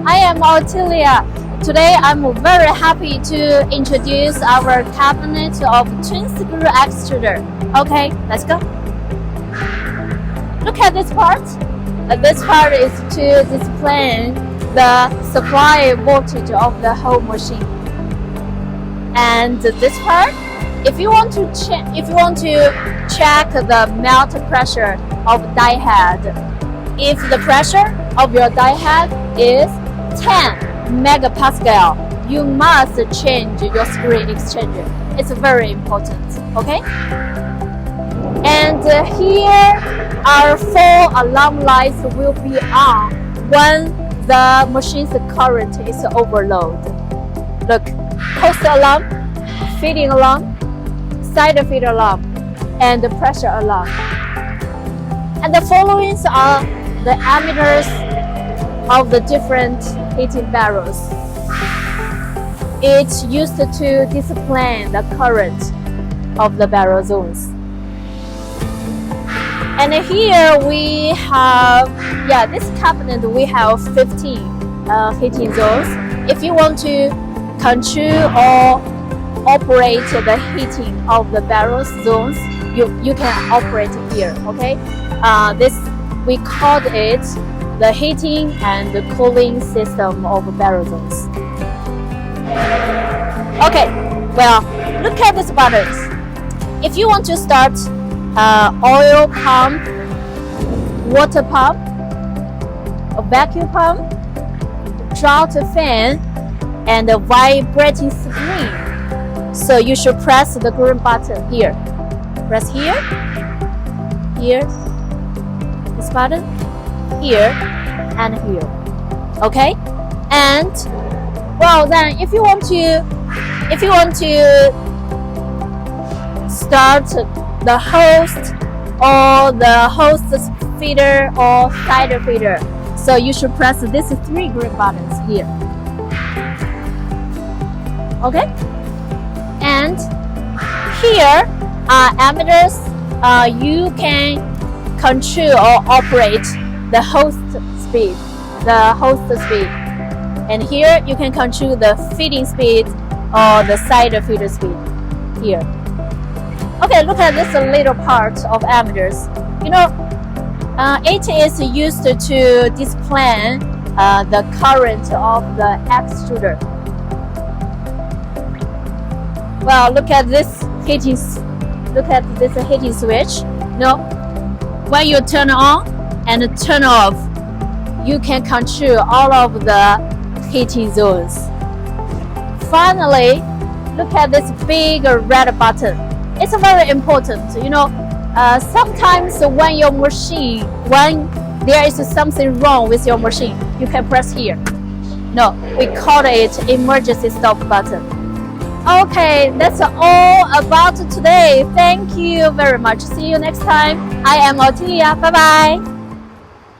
I am Ottilia. Today I'm very happy to introduce our cabinet of twin screw extruder. Okay, let's go. Look at this part. This part is to display the supply voltage of the whole machine. And this part, if you want to check the melt pressure of die head, if the pressure of your die head is 10 megapascal, you must change your screen exchanger. It's very important, okay? And here our 4 alarm lights will be on when the machine's current is overload. Look, post alarm, feeding alarm, side feed alarm, and the pressure alarm. And the following are the emitters of the different heating barrels. It's used to display the current of the barrel zones. And here we have, this cabinet we have 15 heating zones. If you want to control or operate the heating of the barrel zones, you can operate here, okay? This we call it the heating and the cooling system of barrel zones. Okay, well, look at these buttons. If you want to start oil pump, water pump, a vacuum pump, draught fan, and a vibrating screen, so you should press the green button here. Press here, here, this button, here, and here. Okay? And well, then if you want to start the host or the host feeder or side feeder, so you should press these 3 green buttons here. Okay? And here are emitters. You can control or operate the host speed, and here you can control the feeding speed or the side feeder speed here. Okay, look at this little part of emitters. You know, it is used to display the current of the extruder. Well, look at this heating switch. No, when you turn on and turn off, you can control all of the heating zones. Finally, look at this big red button. It's very important. You know, sometimes when there is something wrong with your machine, you can press here. No, we call it emergency stop button. Okay, that's all about today. Thank you very much. See you next time. I am Ottilia. Bye bye.